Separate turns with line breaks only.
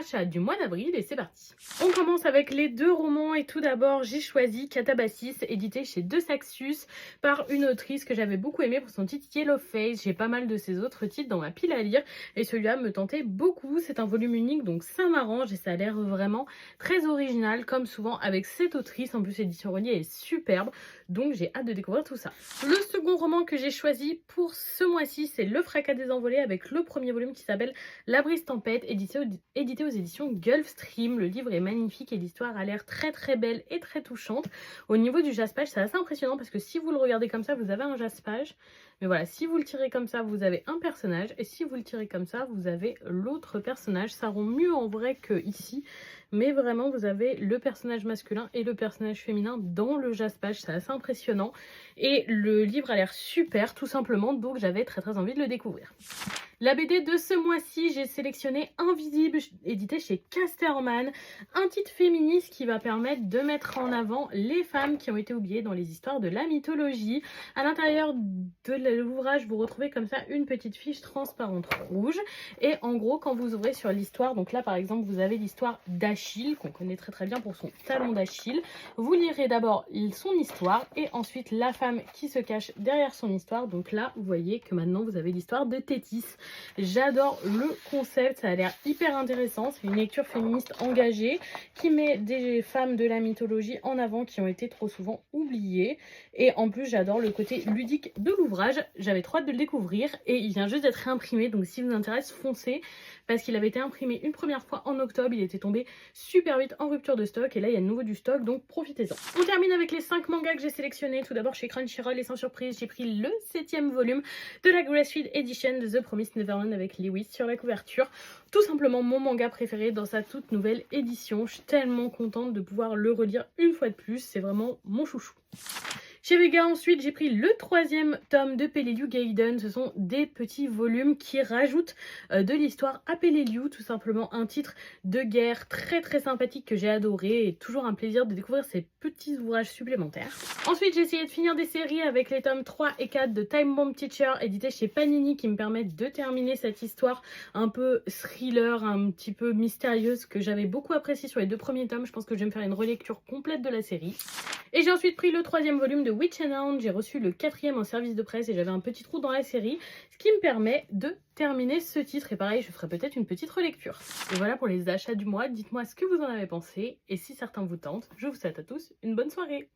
achats du mois d'avril et c'est parti. On commence avec les deux romans et tout d'abord j'ai choisi Catabasis, édité chez De Saxus par une autrice que j'avais beaucoup aimée pour son titre Yellow Face. J'ai pas mal de ses autres titres dans ma pile à lire et celui-là me tentait beaucoup. C'est un volume unique donc ça m'arrange et ça a l'air vraiment très original comme souvent avec cette autrice. En plus l'édition reliée est superbe donc j'ai hâte de découvrir tout ça. Le second roman que j'ai choisi pour ce mois-ci c'est Le Fracas des Envolées avec le premier volume qui s'appelle La Brise Tempête, édité aux éditions Gulfstream. Le livre est magnifique et l'histoire a l'air très très belle et très touchante. Au niveau du jaspage, c'est assez impressionnant parce que si vous le regardez comme ça, vous avez un jaspage. Mais voilà, si vous le tirez comme ça, vous avez un personnage. Et si vous le tirez comme ça, vous avez l'autre personnage. Ça rend mieux en vrai que ici. Mais vraiment, vous avez le personnage masculin et le personnage féminin dans le jaspage. C'est assez impressionnant. Et le livre a l'air super, tout simplement. Donc j'avais très très envie de le découvrir. La BD de ce mois-ci, j'ai sélectionné Invisible, édité chez Casterman, un titre féministe qui va permettre de mettre en avant les femmes qui ont été oubliées dans les histoires de la mythologie. À l'intérieur de l'ouvrage, vous retrouvez comme ça une petite fiche transparente rouge. Et en gros, quand vous ouvrez sur l'histoire, donc là par exemple, vous avez l'histoire d'Achille, qu'on connaît très très bien pour son talon d'Achille. Vous lirez d'abord son histoire et ensuite la femme qui se cache derrière son histoire. Donc là, vous voyez que maintenant vous avez l'histoire de Thétis. J'adore le concept, ça a l'air hyper intéressant. C'est une lecture féministe engagée qui met des femmes de la mythologie en avant qui ont été trop souvent oubliées. Et en plus, j'adore le côté ludique de l'ouvrage. J'avais trop hâte de le découvrir et il vient juste d'être réimprimé. Donc si vous intéresse, foncez parce qu'il avait été imprimé une première fois en octobre. Il était tombé super vite en rupture de stock et là, il y a de nouveau du stock, donc profitez-en. On termine avec les 5 mangas que j'ai sélectionnés. Tout d'abord chez Crunchyroll et sans surprise, j'ai pris le 7e volume de la Grassfield Edition de The Promised Neverland avec Lewis sur la couverture. Tout simplement mon manga préféré dans sa toute nouvelle édition. Je suis tellement contente de pouvoir le relire une fois de plus. C'est vraiment mon chouchou. Chez Vega ensuite, j'ai pris le 3e tome de Peleliu Gaiden. Ce sont des petits volumes qui rajoutent de l'histoire à Peleliu. Tout simplement un titre de guerre très très sympathique que j'ai adoré. Et toujours un plaisir de découvrir ces petits ouvrages supplémentaires. Ensuite, j'ai essayé de finir des séries avec les tomes 3 et 4 de Time Bomb Teacher, édité chez Panini, qui me permettent de terminer cette histoire un peu thriller, un petit peu mystérieuse, que j'avais beaucoup apprécié sur les 2 premiers tomes. Je pense que je vais me faire une relecture complète de la série. Et j'ai ensuite pris le 3e volume de Witch and Hound. J'ai reçu le 4e en service de presse et j'avais un petit trou dans la série, ce qui me permet de terminer ce titre. Et pareil, je ferai peut-être une petite relecture. Et voilà pour les achats du mois. Dites-moi ce que vous en avez pensé et si certains vous tentent. Je vous souhaite à tous une bonne soirée.